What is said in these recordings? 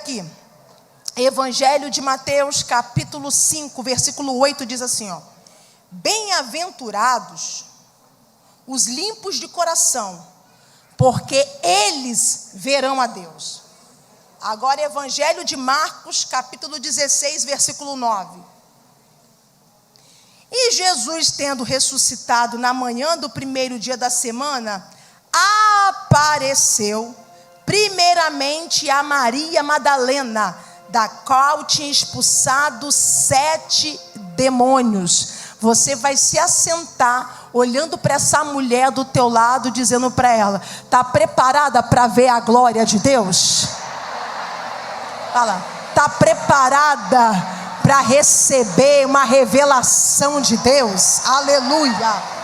aqui. Evangelho de Mateus, capítulo 5, versículo 8, diz assim, ó: bem-aventurados os limpos de coração, porque eles verão a Deus. Agora, Evangelho de Marcos, capítulo 16, versículo 9. E Jesus, tendo ressuscitado na manhã do primeiro dia da semana, apareceu primeiramente a Maria Madalena, da qual tinha expulsado 7 demônios. Você vai se assentar, olhando para essa mulher do teu lado, dizendo para ela: está preparada para ver a glória de Deus? Fala, está preparada para receber uma revelação de Deus? Aleluia!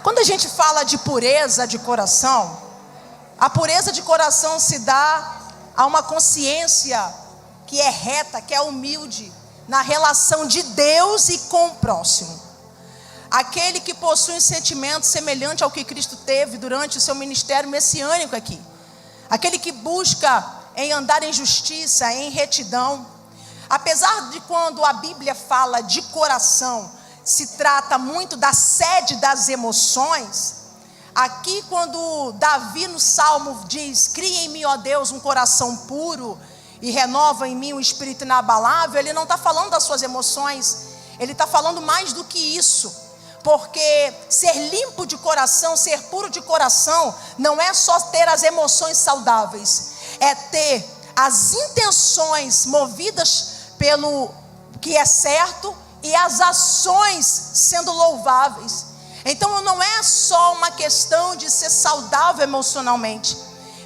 Quando a gente fala de pureza de coração, a pureza de coração se dá a uma consciência que é reta, que é humilde, na relação de Deus e com o próximo. Aquele que possui um sentimento semelhante ao que Cristo teve durante o seu ministério messiânico aqui. Aquele que busca em andar em justiça, em retidão. Apesar de quando a Bíblia fala de coração, se trata muito da sede das emoções. Aqui quando Davi no Salmo diz: cria em mim, ó Deus, um coração puro e renova em mim um espírito inabalável, ele não está falando das suas emoções, ele está falando mais do que isso. Porque ser limpo de coração, ser puro de coração, não é só ter as emoções saudáveis, é ter as intenções movidas pelo que é certo e as ações sendo louváveis. Então não é só uma questão de ser saudável emocionalmente,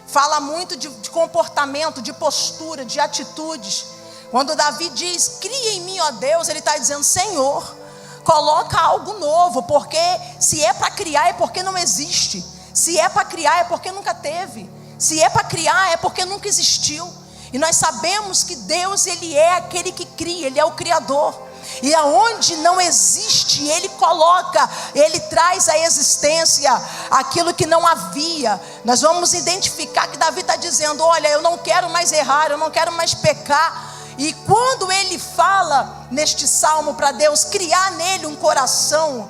fala muito de comportamento, de postura, de atitudes. Quando Davi diz: cria em mim, ó Deus, ele está dizendo: Senhor, coloca algo novo, porque se é para criar é porque não existe, se é para criar é porque nunca teve, se é para criar é porque nunca existiu. E nós sabemos que Deus, ele é aquele que cria, ele é o Criador. E aonde não existe, ele coloca, ele traz à existência aquilo que não havia. Nós vamos identificar que Davi está dizendo: olha, eu não quero mais errar, eu não quero mais pecar. E quando ele fala neste salmo para Deus criar nele um coração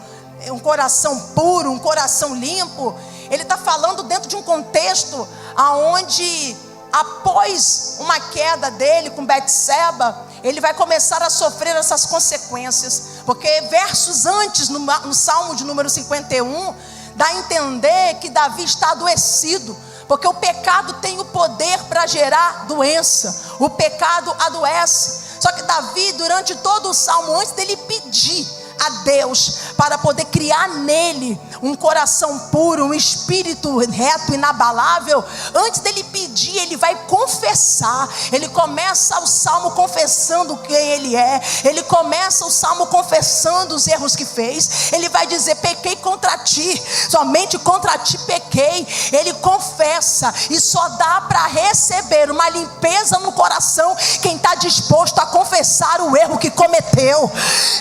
puro, um coração limpo, ele está falando dentro de um contexto aonde, após uma queda dele com Betseba, ele vai começar a sofrer essas consequências. Porque versos antes, no salmo de número 51, dá a entender que Davi está adoecido, porque o pecado tem o poder para gerar doença. O pecado adoece. Só que Davi, durante todo o salmo, antes dele pedir a Deus para poder criar nele um coração puro, um espírito reto, inabalável, antes dele pedir, ele vai confessar. Ele começa o salmo confessando quem ele é, ele começa o salmo confessando os erros que fez. Ele vai dizer: pequei contra ti, somente contra ti pequei. Ele confessa, e só dá para receber uma limpeza no coração quem está disposto a confessar o erro que cometeu.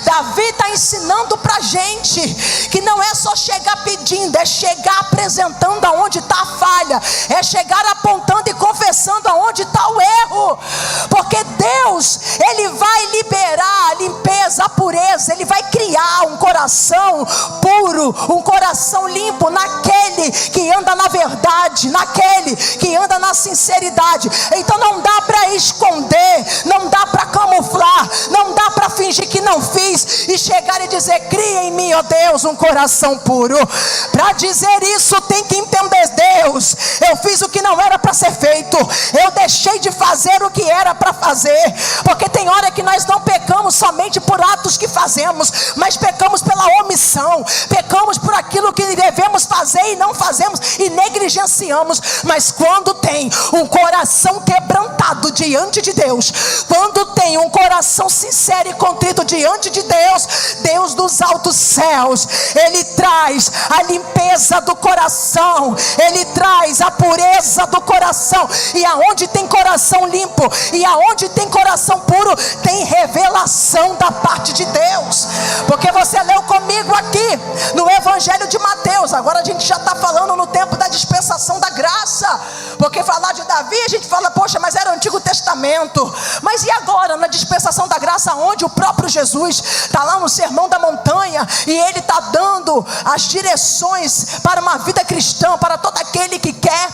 Davi está ensinando para a gente que não é só chegar pedindo, é chegar apresentando aonde está a falha, é chegar apontando e confessando aonde está o erro. Porque Deus, ele vai liberar a limpeza, a pureza, ele vai criar um coração puro, um coração limpo naquele que anda na verdade, naquele que anda na sinceridade. Então não dá para esconder, não dá para camuflar, não dá para fingir que não fiz e chegar e dizer: cria em mim, ó Deus, um coração puro. Para dizer isso tem que entender: Deus, eu fiz o que não era para ser feito, eu deixei de fazer o que era para fazer. Porque tem hora que nós não pecamos somente por atos que fazemos, mas pecamos pela omissão, pecamos por aquilo que devemos fazer e não fazemos e negligenciamos. Mas quando tem um coração quebrantado diante de Deus, quando tem um coração sincero e contrito diante de Deus, Deus dos altos céus, ele traz a limpeza do coração, ele traz a pureza do coração. E aonde tem coração limpo e aonde tem coração puro, tem revelação da parte de Deus. Porque você leu comigo aqui no Evangelho de Mateus, agora a gente já está falando no tempo da dispensação da graça. Porque falar de Davi, a gente fala, poxa, mas era o Antigo Testamento. Mas e agora, na dispensação da graça, onde o próprio Jesus está lá no Sermão da Montanha, e ele está dando as direções para uma vida cristã, para todo aquele que quer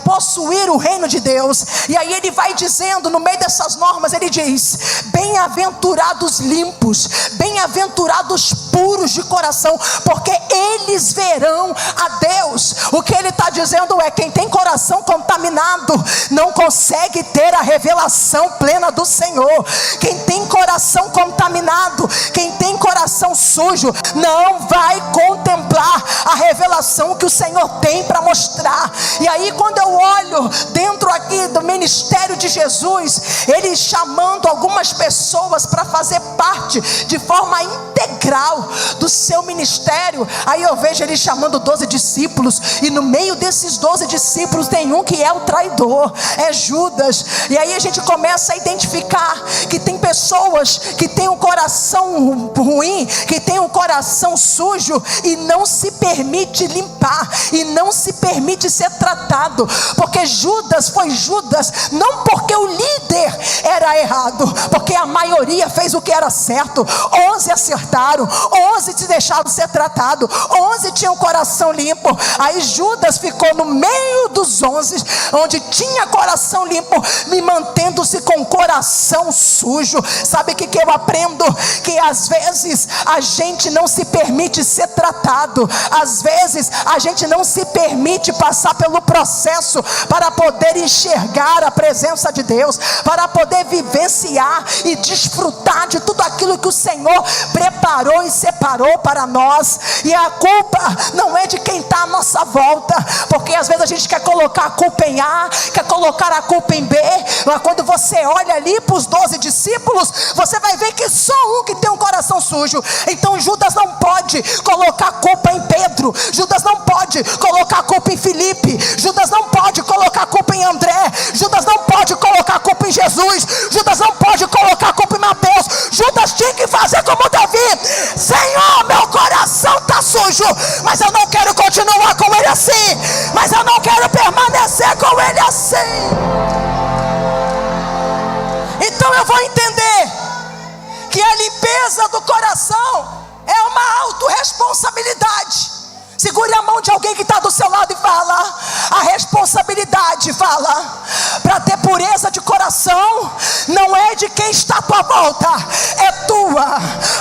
possuir o reino de Deus. E aí ele vai dizendo, no meio dessas normas, ele diz: bem-aventurados limpos, bem-aventurados puros de coração, porque eles verão a Deus. O que ele está dizendo é: quem tem coração contaminado não consegue ter a revelação plena do Senhor. Quem tem coração contaminado, quem tem coração sujo, não vai contemplar a revelação que o Senhor tem para mostrar. E aí, quando eu olho dentro aqui do ministério de Jesus, ele chamando algumas pessoas para fazer parte de forma integral do seu ministério, aí eu vejo ele chamando 12 discípulos, e no meio desses 12 discípulos tem um que é o traidor, é Judas. E aí a gente começa a identificar que tem pessoas que têm um coração ruim, que tem um coração sujo, e não se permite limpar, e não se permite ser tratado. Porque Judas foi Judas não porque o líder era errado, porque a maioria fez o que era certo. 11 acertaram, 11 se deixaram ser tratado, 11 tinham o coração limpo. Aí Judas ficou no meio dos 11, onde tinha coração limpo, me mantendo-se com coração sujo. Sabe o que eu aprendo? Que às vezes a gente não se permite ser tratado, às vezes a gente não se permite passar pelo processo para poder enxergar a presença de Deus, para poder vivenciar e desfrutar de tudo aquilo que o Senhor preparou e separou para nós. E a culpa não é de quem está à nossa volta, porque às vezes a gente quer colocar a culpa em A, quer colocar a culpa em B, mas quando você olha ali para os 12 discípulos, você vai ver que só um que tem um coração sujo. Então Judas não pode colocar a culpa em Pedro, Judas não pode colocar a culpa em Filipe, Judas não pode colocar a culpa em André, Judas não pode colocar a culpa em Jesus, Judas não pode colocar a culpa em Mateus. Judas tinha que fazer como Davi: Senhor, meu coração está sujo, mas eu não quero continuar com ele assim, mas eu não quero permanecer com ele assim. Então eu vou entender que a limpeza do coração é uma autorresponsabilidade. Segure a mão de alguém que está do seu lado e fala: a responsabilidade, fala, para ter pureza de coração não é de quem está à tua volta, é tua.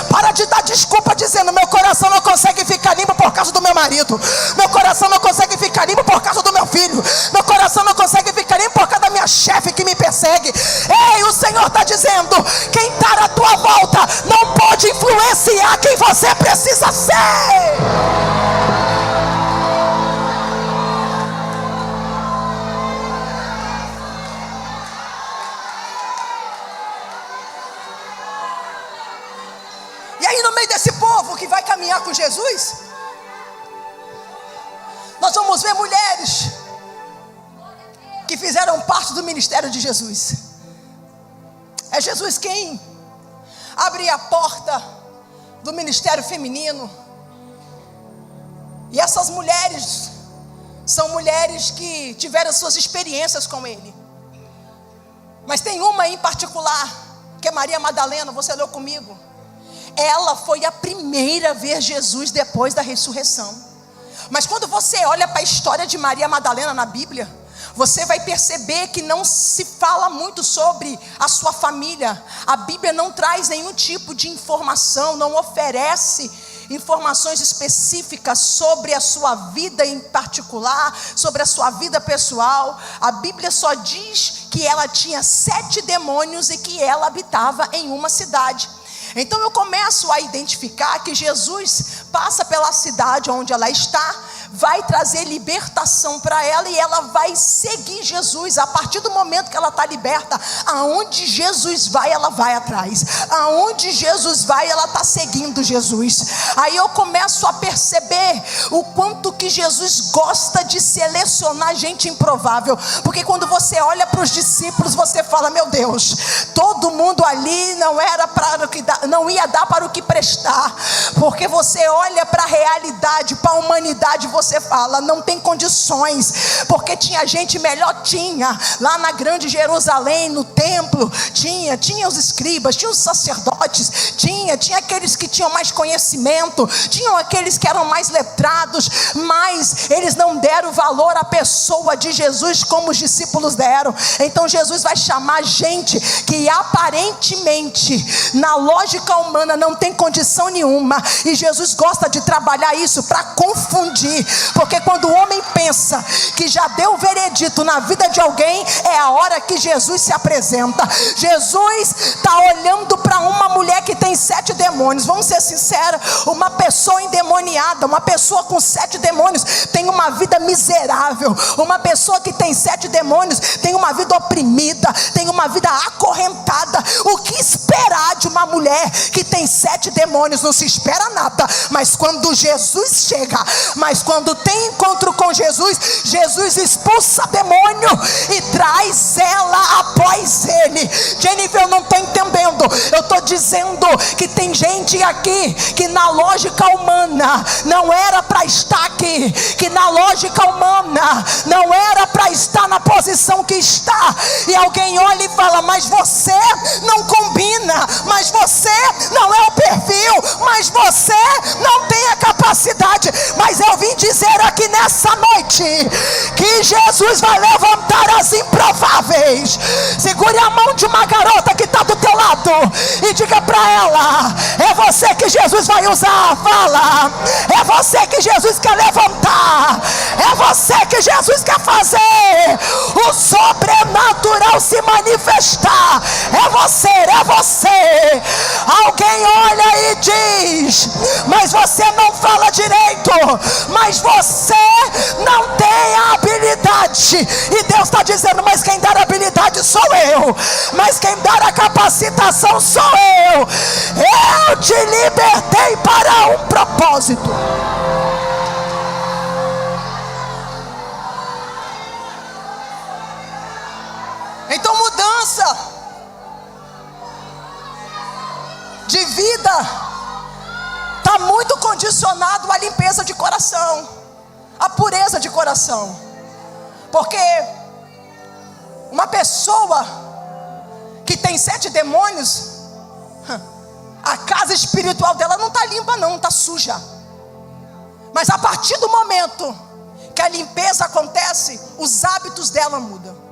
Para de dar desculpa dizendo: meu coração não consegue ficar limpo por causa do meu marido, meu coração não consegue ficar limpo por causa do meu filho, meu coração não consegue ficar limpo por causa da minha chefe que me persegue. Ei, o Senhor está dizendo: quem está à tua volta não pode influenciar quem você precisa ser. E aí, no meio desse povo que vai caminhar com Jesus, nós vamos ver mulheres que fizeram parte do ministério de Jesus. É Jesus quem abre a porta do ministério feminino. E essas mulheres são mulheres que tiveram suas experiências com Ele. Mas tem uma em particular, que é Maria Madalena. Você leu comigo? Ela foi a primeira a ver Jesus depois da ressurreição. Mas quando você olha para a história de Maria Madalena na Bíblia, você vai perceber que não se fala muito sobre a sua família. A Bíblia não traz nenhum tipo de informação, não oferece informações específicas sobre a sua vida em particular, sobre a sua vida pessoal. A Bíblia só diz que ela tinha 7 demônios e que ela habitava em uma cidade. Então eu começo a identificar que Jesus passa pela cidade onde ela está, vai trazer libertação para ela, e ela vai seguir Jesus. A partir do momento que ela está liberta, aonde Jesus vai, ela vai atrás, aonde Jesus vai, ela está seguindo Jesus. Aí eu começo a perceber o quanto que Jesus gosta de selecionar gente improvável, porque quando você olha para os discípulos, você fala: meu Deus, todo mundo ali não era para o que dá, não ia dar para o que prestar. Porque você olha para a realidade, para a humanidade, você fala, não tem condições, porque tinha gente melhor, tinha, lá na grande Jerusalém, no templo, tinha os escribas, tinha os sacerdotes, tinha aqueles que tinham mais conhecimento, tinham aqueles que eram mais letrados, mas eles não deram valor à pessoa de Jesus como os discípulos deram. Então Jesus vai chamar gente que aparentemente, na lógica humana, não tem condição nenhuma, e Jesus gosta de trabalhar isso para confundir, porque quando o homem pensa que já deu o veredito na vida de alguém, é a hora que Jesus se apresenta. Jesus está olhando para uma mulher que tem 7 demônios. Vamos ser sinceros, uma pessoa endemoniada, uma pessoa com 7 demônios tem uma vida miserável. Uma pessoa que tem 7 demônios tem uma vida oprimida, tem uma vida acorrentada. O que esperar de uma mulher que tem 7 demônios? Não se espera nada, mas quando Jesus chega, mas quando tem encontro com Jesus, Jesus expulsa demônio e traz ela após ele. Jennifer, eu não estou entendendo. Eu estou dizendo que tem gente aqui que na lógica humana não era para estar aqui, que na lógica humana não era para estar na posição que está, e alguém olha e fala, mas você não combina, mas você não é o perfil, mas você não tem a capacidade. Mas eu vim dizer aqui nessa noite que Jesus vai levantar as improváveis. Segure a mão de uma garota que está do teu lado e diga para ela, é você que Jesus vai usar. Fala, é você que Jesus quer levantar, é você que Jesus quer fazer o sobrenatural se manifestar. É você, é você. Alguém olha e diz, mas você não fala direito, mas você não tem a habilidade. E Deus está dizendo, mas quem dá a habilidade sou eu, mas quem dá a capacitação sou eu. Eu te libertei para um propósito. Então mudança de vida está muito condicionado à limpeza de coração, à pureza de coração. Porque uma pessoa que tem 7 demônios, a casa espiritual dela não está limpa não, está suja. Mas a partir do momento que a limpeza acontece, os hábitos dela mudam,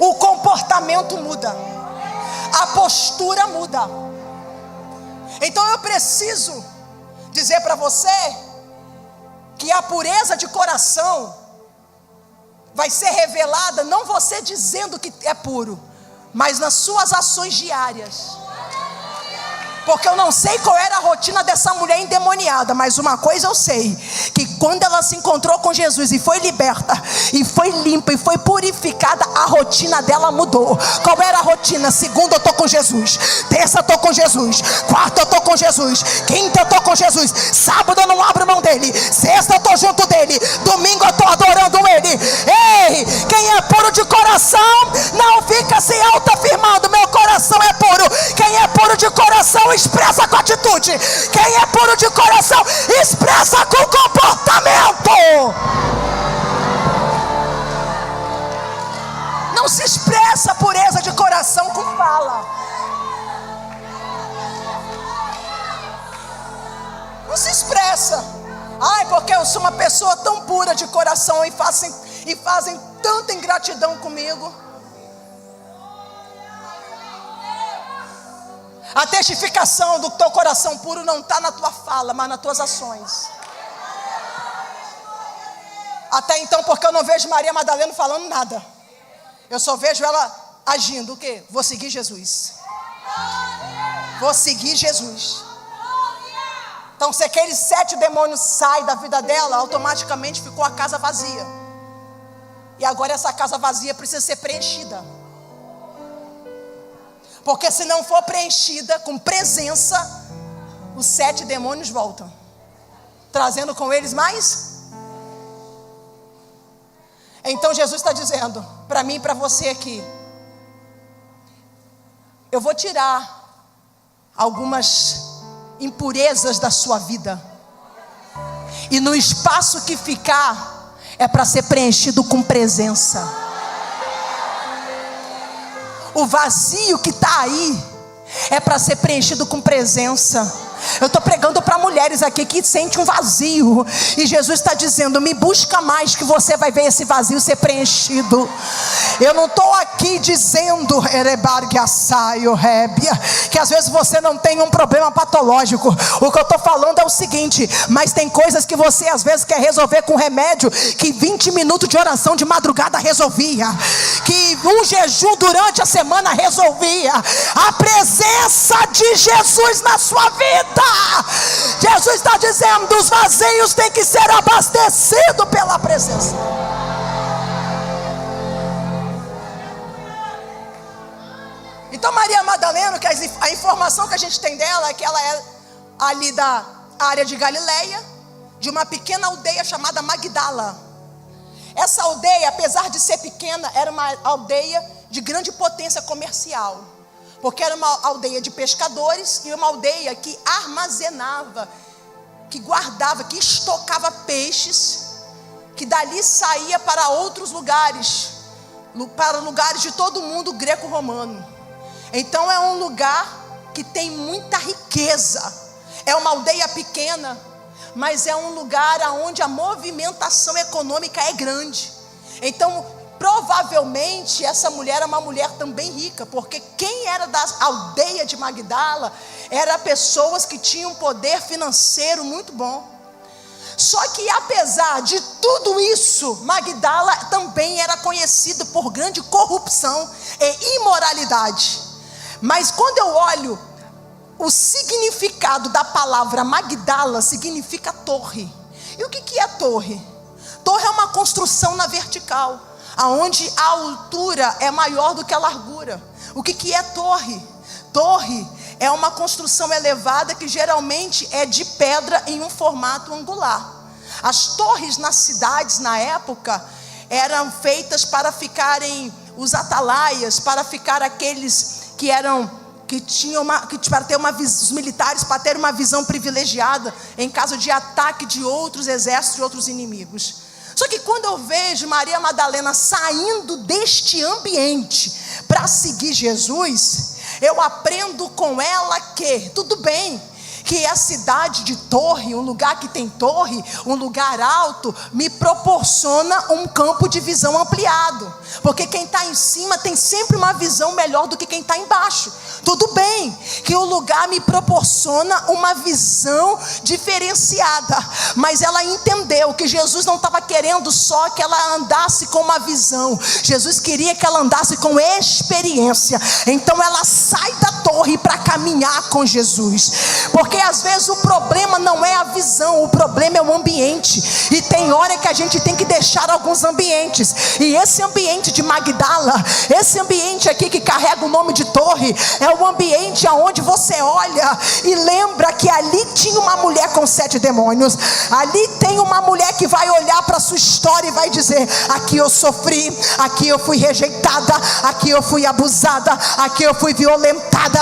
o comportamento muda, a postura muda. Então eu preciso dizer para você que a pureza de coração vai ser revelada, não você dizendo que é puro, mas nas suas ações diárias. Porque eu não sei qual era a rotina dessa mulher endemoniada, mas uma coisa eu sei, que quando ela se encontrou com Jesus e foi liberta, e foi limpa, e foi purificada, a rotina dela mudou. Qual era a rotina? Segunda eu estou com Jesus, terça eu estou com Jesus, quarta eu estou com Jesus, quinta eu estou com Jesus, sábado eu não abro mão dele, sexta eu estou junto dele, domingo eu estou adorando ele. Ei, quem é puro de coração não fica se autoafirmando, meu coração é puro. Quem é puro de coração expressa com atitude. Quem é puro de coração expressa com comportamento. Não se expressa pureza de coração com fala. Não se expressa. Ai, porque eu sou uma pessoa tão pura de coração e fazem tanta ingratidão comigo. A testificação do teu coração puro não está na tua fala, mas nas tuas ações. Até então, porque eu não vejo Maria Madalena falando nada, eu só vejo ela agindo. O quê? Vou seguir Jesus. Vou seguir Jesus. Então, se aqueles 7 demônios saem da vida dela, automaticamente ficou a casa vazia. E agora essa casa vazia precisa ser preenchida. Porque se não for preenchida com presença, os 7 demônios voltam, trazendo com eles mais. Então Jesus está dizendo para mim e para você aqui, eu vou tirar algumas impurezas da sua vida, E no espaço que ficar é para ser preenchido com presença. O vazio que está aí é para ser preenchido com presença. Eu estou pregando para mulheres aqui que sentem um vazio, e Jesus está dizendo: me busca mais, que você vai ver esse vazio ser preenchido. Eu não estou aqui dizendo que às vezes você não tem um problema patológico. O que eu estou falando é o seguinte: mas tem coisas que você às vezes quer resolver com remédio, que 20 minutos de oração de madrugada resolvia, que um jejum durante a semana resolvia. A presença de Jesus na sua vida. Jesus está dizendo: os vazios têm que ser abastecidos pela presença. Então Maria Madalena, que a informação que a gente tem dela é que ela é ali da área de Galileia, de uma pequena aldeia chamada Magdala. Essa aldeia, apesar de ser pequena, era uma aldeia de grande potência comercial, porque era uma aldeia de pescadores e uma aldeia que armazenava, que guardava, que estocava peixes, que dali saía para outros lugares, para lugares de todo o mundo greco-romano. Então é um lugar que tem muita riqueza. É uma aldeia pequena, mas é um lugar onde a movimentação econômica é grande. Então provavelmente essa mulher era uma mulher também rica, porque quem era da aldeia de Magdala eram pessoas que tinham poder financeiro muito bom. Só que apesar de tudo isso, Magdala também era conhecida por grande corrupção e imoralidade. Mas quando eu olho o significado da palavra Magdala, significa torre. E o que é torre? Torre é uma construção na vertical, aonde a altura é maior do que a largura. O que é torre? Torre é uma construção elevada que geralmente é de pedra em um formato angular. As torres nas cidades na época eram feitas para ficarem os atalaias, para ficar aqueles que tinham para ter os militares, para ter uma visão privilegiada em caso de ataque de outros exércitos, de outros inimigos. Só que quando eu vejo Maria Madalena saindo deste ambiente para seguir Jesus, eu aprendo com ela que, tudo bem, que a cidade de torre, um lugar que tem torre, um lugar alto, me proporciona um campo de visão ampliado, porque quem está em cima tem sempre uma visão melhor do que quem está embaixo. Tudo bem que o lugar me proporciona uma visão diferenciada, mas ela entendeu que Jesus não estava querendo só que ela andasse com uma visão, Jesus queria que ela andasse com experiência. Então ela sai da torre para caminhar com Jesus, porque às vezes o problema não é a visão, o problema é o ambiente, e tem hora que a gente tem que deixar alguns ambientes, e esse ambiente de Magdala, esse ambiente aqui que carrega o nome de torre, é o ambiente aonde você olha e lembra que ali tinha uma mulher com 7 demônios, ali tem uma mulher que vai olhar para a sua história e vai dizer: aqui eu sofri, aqui eu fui rejeitada, aqui eu fui abusada, aqui eu fui violentada,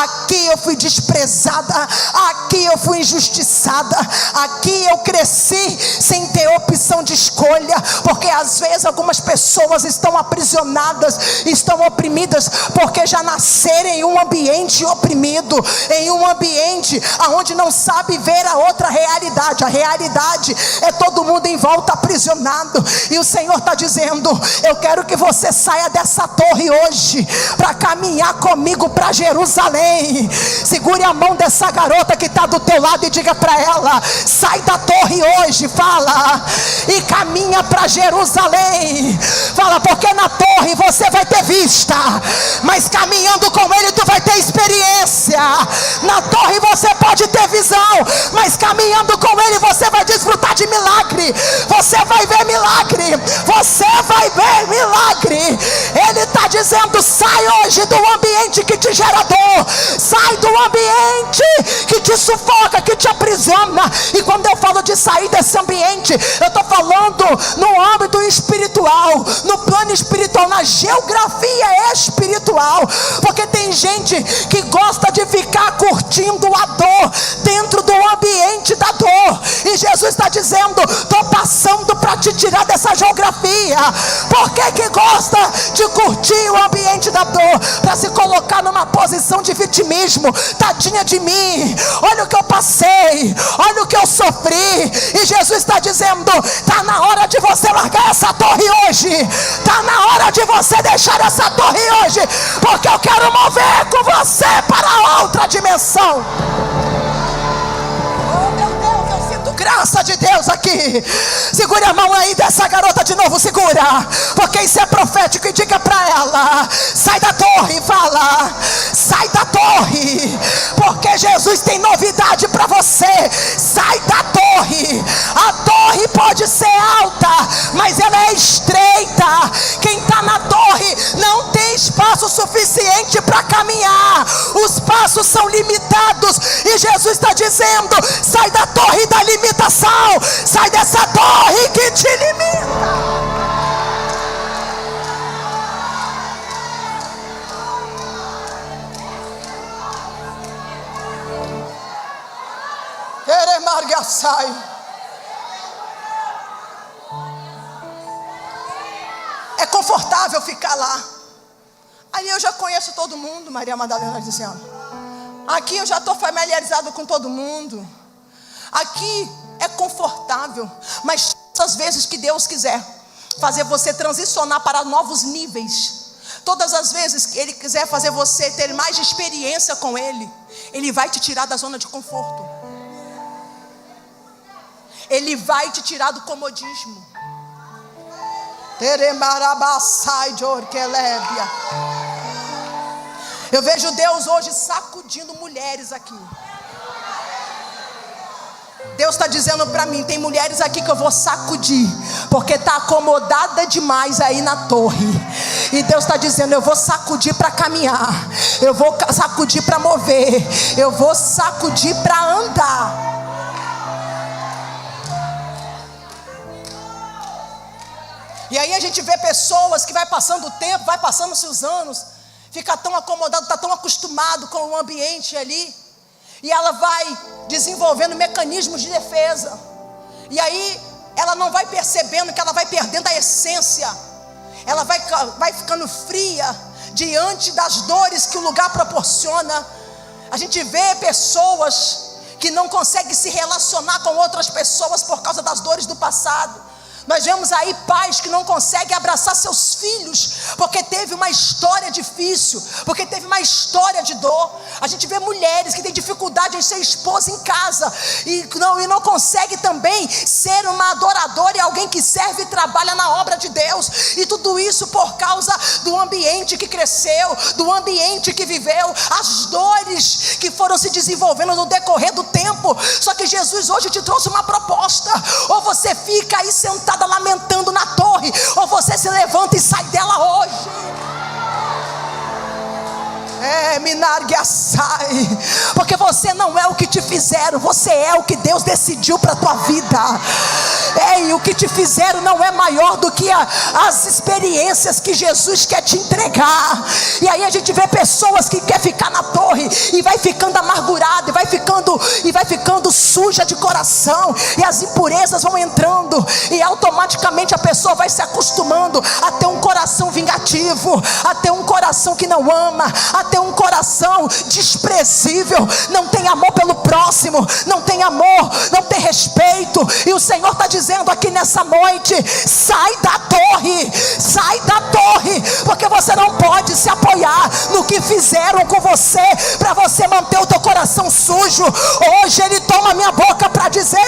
aqui eu fui desprezada, aqui eu fui injustiçada, aqui eu cresci sem ter opção de escolha, porque às vezes algumas pessoas estão aprisionadas, estão oprimidas, porque já nasceram em um ambiente oprimido, em um ambiente onde não sabe ver a outra realidade. A realidade é todo mundo em volta aprisionado, e o Senhor está dizendo: eu quero que você saia dessa torre hoje, para caminhar comigo para Jerusalém. Segure a mão dessa garota que está do teu lado e diga para ela: sai da torre hoje, fala, e caminha para Jerusalém. Fala, porque na torre você vai ter vista, mas caminhando com ele tu vai ter experiência. Na torre você pode ter visão, mas caminhando com ele você vai desfrutar de milagre. Você vai ver milagre, você vai ver milagre. Ele está dizendo: sai Foge do ambiente que te gera dor. Sai do ambiente que te sufoca, que te aprisiona. E quando eu falo de sair desse ambiente, eu estou falando no âmbito espiritual, no plano espiritual, na geografia espiritual. Porque tem gente que gosta de ficar curtindo a dor dentro do ambiente da dor. E Jesus está dizendo: estou passando para te tirar dessa geografia. Por que gosta de curtir o ambiente da dor? Para se colocar numa posição de vitimismo. Tadinha de mim, olha o que eu passei, olha o que eu sofri. E Jesus está dizendo: está na hora de você largar essa torre hoje. Está na hora de você deixar essa torre hoje, porque eu quero mover com você para outra dimensão. Oh meu Deus, eu sinto graça de Deus aqui. Segure a mão aí dessa garota de novo, segura, porque isso é profético. E diga para ela: sai da torre. Fala: sai da torre, porque Jesus tem novidade para você. Sai da torre. A torre pode ser alta, mas ela é estreita. Quem está na torre não tem espaço suficiente para caminhar. Os passos são limitados. E Jesus está dizendo: sai da torre da limitação. Sai dessa torre que te limita. É confortável ficar lá. Ali eu já conheço todo mundo, Maria Madalena dizendo. Aqui eu já estou familiarizado com todo mundo. Aqui é confortável. Mas todas as vezes que Deus quiser fazer você transicionar para novos níveis, todas as vezes que Ele quiser fazer você ter mais experiência com Ele, Ele vai te tirar da zona de conforto. Ele vai te tirar do comodismo. Eu vejo Deus hoje sacudindo mulheres aqui. Deus está dizendo para mim: tem mulheres aqui que eu vou sacudir, porque está acomodada demais aí na torre. E Deus está dizendo: eu vou sacudir para caminhar, eu vou sacudir para mover, eu vou sacudir para andar. E aí a gente vê pessoas que vai passando o tempo, vai passando-se os anos, fica tão acomodado, está tão acostumado com o ambiente ali, e ela vai desenvolvendo mecanismos de defesa. E aí ela não vai percebendo que ela vai perdendo a essência. Ela vai ficando fria diante das dores que o lugar proporciona. A gente vê pessoas que não conseguem se relacionar com outras pessoas por causa das dores do passado. Nós vemos aí pais que não conseguem abraçar seus filhos porque teve uma história difícil, porque teve uma história de dor. A gente vê mulheres que têm dificuldade em ser esposa em casa e não consegue também ser uma adoradora e alguém que serve e trabalha na obra de Deus. E tudo isso por causa do ambiente que cresceu, do ambiente que viveu, as dores que foram se desenvolvendo no decorrer do tempo. Só que Jesus hoje te trouxe uma proposta: ou você fica aí sentado lamentando na torre, ou você se levanta e sai dela hoje. Porque você não é o que te fizeram, você é o que Deus decidiu para a tua vida. E o que te fizeram não é maior do que as experiências que Jesus quer te entregar. E aí a gente vê pessoas que querem ficar na torre e vai ficando amargurada, e vai ficando suja de coração, e as impurezas vão entrando, e automaticamente a pessoa vai se acostumando a ter um coração vingativo, a ter um coração que não ama, a ter um coração desprezível, não tem amor pelo próximo, não tem amor, não tem respeito. E o Senhor está dizendo aqui nessa noite: sai da torre, porque você não pode se apoiar no que fizeram com você para você manter o teu coração sujo. Hoje Ele toma minha boca para dizer: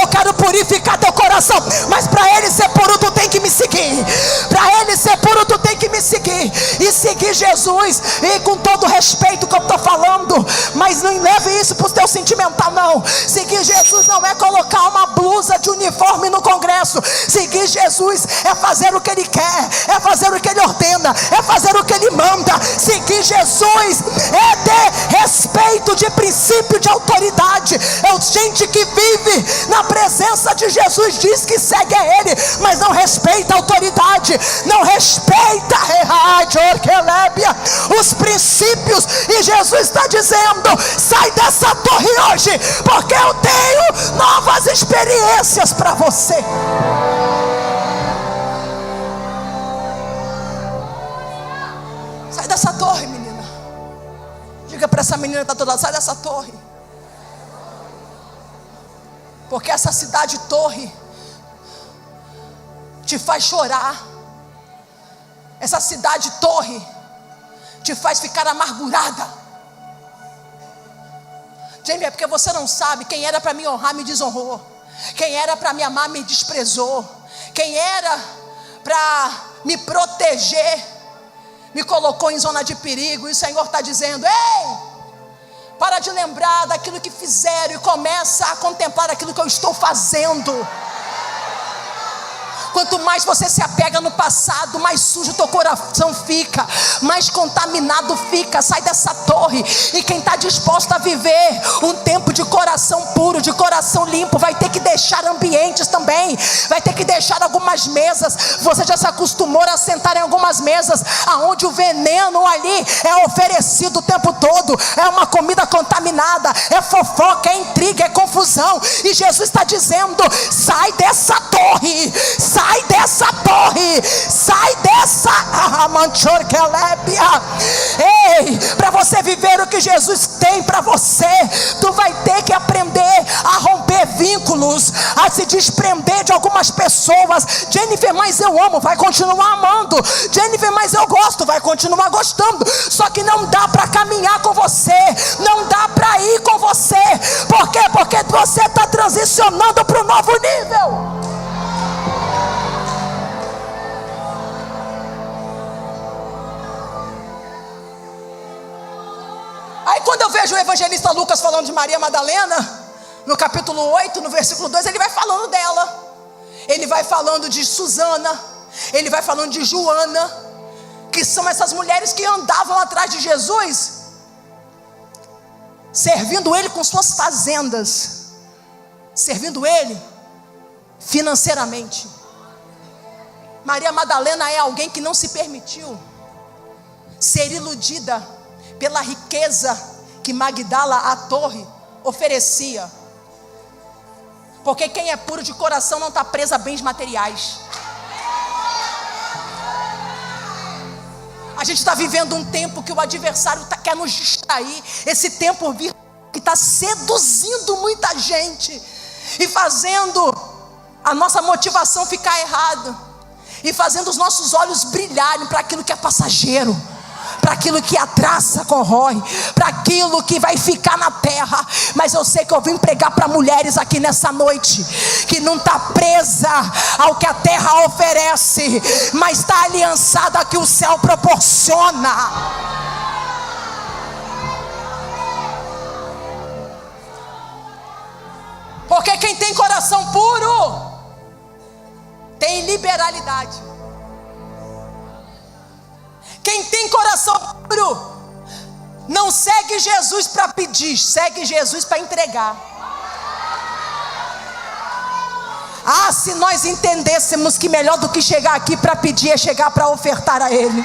eu quero purificar teu coração, mas para ele ser puro tu tem que me seguir, para ele ser puro tu tem que me seguir. e seguir Jesus. E com todo respeito que eu estou falando, mas não leve isso para o teu sentimental, não. Seguir Jesus não é colocar uma blusa de uniforme no congresso. Seguir Jesus é fazer o que Ele quer, é fazer o que Ele ordena, é fazer o que Ele manda. Seguir Jesus é ter respeito de princípio de autoridade. É gente que vive na presença de Jesus, diz que segue a Ele, mas não respeita a autoridade, não respeita os princípios. E Jesus está dizendo: sai dessa torre hoje, porque eu tenho novas experiências para você. Sai dessa torre, menina. Diga para essa menina que está toda lado: sai dessa torre. Porque essa cidade torre te faz chorar. Essa cidade torre te faz ficar amargurada. Jamie, é porque você não sabe. Quem era para me honrar me desonrou. Quem era para me amar me desprezou. Quem era para me proteger me colocou em zona de perigo. E o Senhor está dizendo: ei, para de lembrar daquilo que fizeram e começa a contemplar aquilo que eu estou fazendo. Quanto mais você se apega no passado, mais sujo teu coração fica, mais contaminado fica. Sai dessa torre. E quem está disposto a viver um tempo de coração puro, de coração limpo, vai ter que deixar ambientes também, vai ter que deixar algumas mesas. Você já se acostumou a sentar em algumas mesas aonde o veneno ali é oferecido o tempo todo, é uma comida contaminada, é fofoca, é intriga, é confusão. E Jesus está dizendo: sai dessa torre, sai dessa torre, sai dessa. Ei, para você viver o que Jesus tem para você, tu vai ter que aprender a romper vínculos, a se desprender de algumas pessoas. Jennifer, mas eu amo, vai continuar amando. Jennifer, mas eu gosto, vai continuar gostando. Só que não dá para caminhar com você, não dá para ir com você. Por quê? Porque você está transicionando para um novo nível. Aí quando eu vejo o evangelista Lucas falando de Maria Madalena, no capítulo 8, no versículo 2, ele vai falando dela. Ele vai falando de Susana, ele vai falando de Joana, que são essas mulheres que andavam atrás de Jesus, servindo Ele com suas fazendas, servindo Ele financeiramente. Maria Madalena é alguém que não se permitiu ser iludida pela riqueza que Magdala, a torre, oferecia. Porque quem é puro de coração não está preso a bens materiais. A gente está vivendo um tempo que o adversário quer nos distrair. Esse tempo que está seduzindo muita gente e fazendo a nossa motivação ficar errada, e fazendo os nossos olhos brilharem para aquilo que é passageiro, para aquilo que a traça corrói, para aquilo que vai ficar na terra. Mas eu sei que eu vim pregar para mulheres aqui nessa noite, que não está presa ao que a terra oferece, mas está aliançada ao que o céu proporciona. Porque quem tem coração puro tem liberalidade. Quem tem coração puro não segue Jesus para pedir, segue Jesus para entregar. Ah, se nós entendêssemos que melhor do que chegar aqui para pedir é chegar para ofertar a Ele,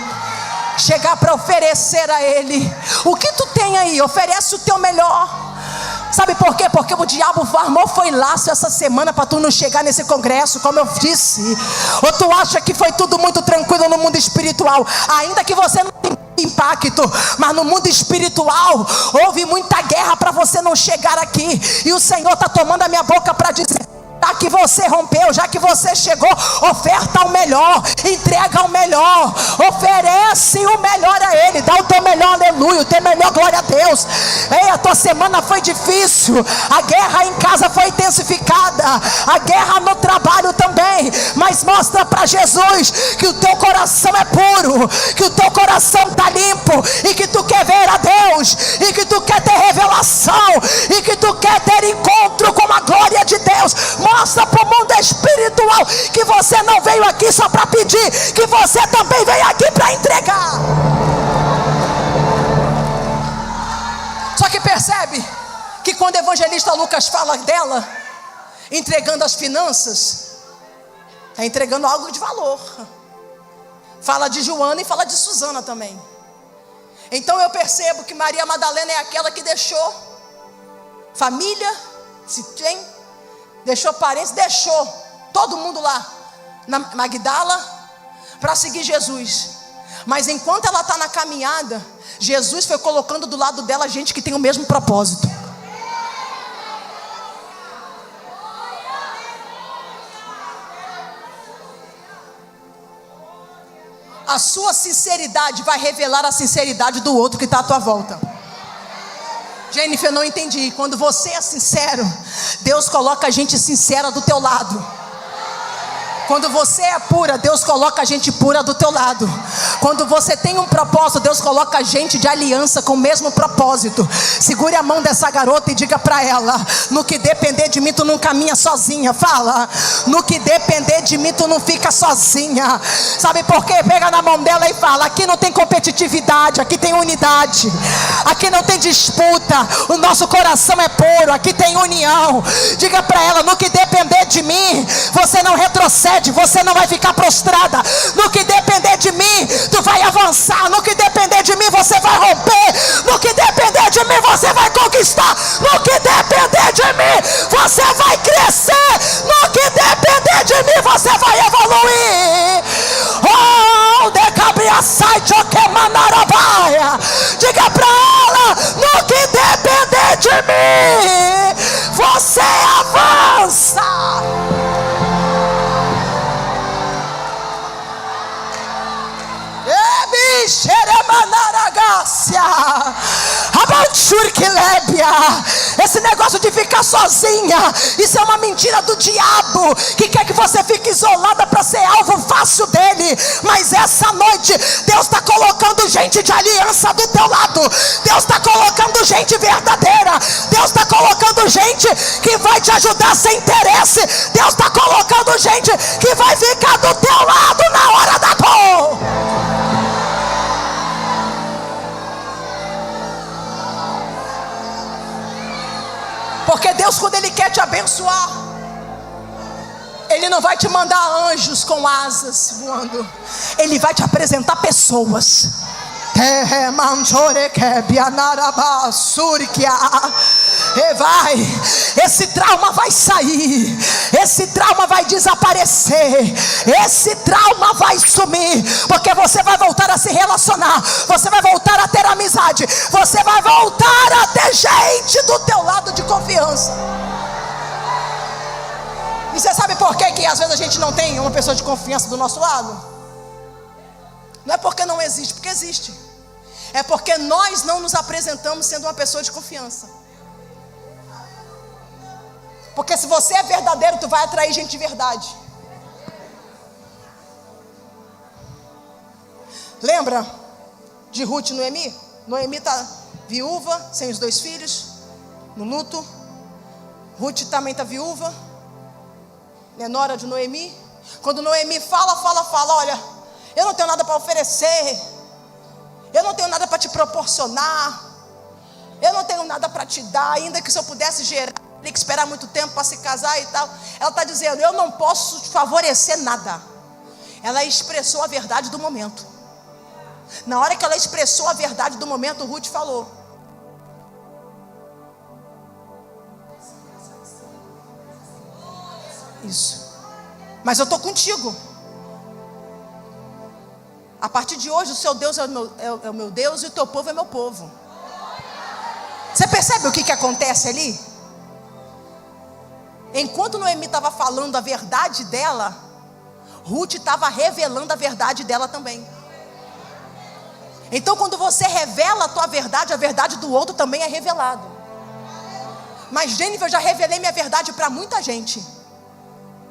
chegar para oferecer a Ele. O que tu tem aí? Oferece o teu melhor. Sabe por quê? Porque o diabo armou foi laço essa semana para tu não chegar nesse congresso, como eu disse. Ou tu acha que foi tudo muito tranquilo no mundo espiritual? Ainda que você não tenha impacto, mas no mundo espiritual houve muita guerra para você não chegar aqui. E o Senhor está tomando a minha boca para dizer: já que você rompeu, já que você chegou, oferta o melhor, entrega o melhor, oferece o melhor a Ele, dá o teu melhor, aleluia, o teu melhor, glória a Deus. Ei, tua semana foi difícil, a guerra em casa foi intensificada, a guerra no trabalho também, mas mostra para Jesus que o teu coração é puro, que o teu coração está limpo, e que tu quer ver a Deus, e que tu quer ter revelação, e que tu quer ter encontro com a glória de Deus. Mostra para o mundo espiritual que você não veio aqui só para pedir, que você também veio aqui para entregar. Só que percebe que quando o evangelista Lucas fala dela entregando as finanças, está entregando algo de valor. Fala de Joana e fala de Susana também. Então eu percebo que Maria Madalena é aquela que deixou família, se tem, deixou parentes, deixou todo mundo lá na Magdala para seguir Jesus. Mas enquanto ela está na caminhada, Jesus foi colocando do lado dela gente que tem o mesmo propósito. A sua sinceridade vai revelar a sinceridade do outro que está à tua volta. Jennifer, eu não entendi. Quando você é sincero, Deus coloca a gente sincera do teu lado. Quando você é pura, Deus coloca a gente pura do teu lado. Quando você tem um propósito, Deus coloca a gente de aliança com o mesmo propósito. Segure a mão dessa garota e diga para ela: no que depender de mim, tu não caminha sozinha. Fala: no que depender de mim, tu não fica sozinha. Sabe por quê? Pega na mão dela e fala: aqui não tem competitividade, aqui tem unidade, aqui não tem disputa, o nosso coração é puro, aqui tem união. Diga para ela: no que depender de mim, você não retrocede, você não vai ficar prostrada. No que depender de mim, tu vai avançar. No que depender de mim, você vai romper. No que depender de mim, você vai conquistar. No que depender de mim, você vai crescer. No que depender de mim, você vai evoluir. Oh, decabria sai choque manarabaia. Diga pra ela: no que depender de mim, você avança. Esse negócio de ficar sozinha, isso é uma mentira do diabo, que quer que você fique isolada para ser alvo fácil dele. Mas essa noite Deus está colocando gente de aliança do teu lado. Deus está colocando gente verdadeira. Deus está colocando gente que vai te ajudar sem interesse. Deus está colocando gente que vai ficar do teu lado na hora da dor. Porque Deus, quando Ele quer te abençoar, Ele não vai te mandar anjos com asas voando. Ele vai te apresentar pessoas. Esse trauma vai sair, esse trauma vai desaparecer, esse trauma vai sumir, porque você vai voltar a se relacionar, você vai voltar a ter amizade, você vai voltar a ter gente do teu lado de confiança. E você sabe por que às vezes a gente não tem uma pessoa de confiança do nosso lado? Não é porque não existe, porque existe. É porque nós não nos apresentamos sendo uma pessoa de confiança. Porque se você é verdadeiro, tu vai atrair gente de verdade. Lembra de Ruth e Noemi? Noemi está viúva, sem os 2 filhos, no luto. Ruth também está viúva, é nora de Noemi. Quando Noemi fala: olha, eu não tenho nada para oferecer, eu não tenho nada para te proporcionar, eu não tenho nada para te dar, ainda que se eu pudesse gerar, teria que esperar muito tempo para se casar e tal. Ela está dizendo: eu não posso te favorecer nada. Ela expressou a verdade do momento. Na hora que ela expressou a verdade do momento, Ruth falou: isso, mas eu estou contigo. A partir de hoje o seu Deus é o meu Deus e o teu povo é meu povo. Você percebe o que acontece ali? Enquanto Noemi estava falando a verdade dela, Ruth estava revelando a verdade dela também. Então quando você revela a tua verdade, a verdade do outro também é revelado. Mas, Jennifer, eu já revelei minha verdade para muita gente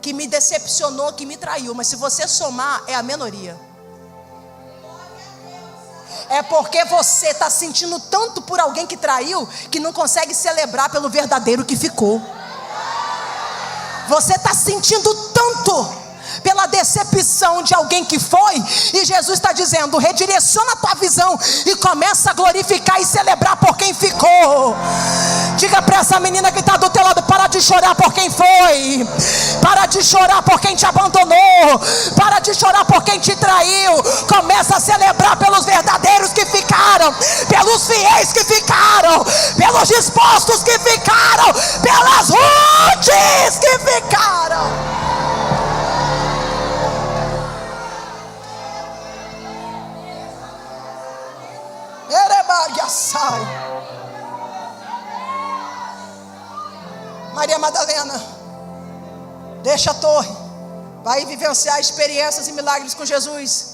que me decepcionou, que me traiu. Mas se você somar, é a minoria. É porque você está sentindo tanto por alguém que traiu, que não consegue celebrar pelo verdadeiro que ficou. Você está sentindo tanto pela decepção de alguém que foi, e Jesus está dizendo: redireciona a tua visão e começa a glorificar e celebrar por quem ficou. Diga para essa menina que está do teu lado: para de chorar por quem foi, para de chorar por quem te abandonou, para de chorar por quem te traiu. Começa a celebrar pelos verdadeiros que ficaram, pelos fiéis que ficaram, pelos dispostos que ficaram, pelas Ruths que ficaram. Maria Madalena, deixa a torre, vai vivenciar experiências e milagres com Jesus,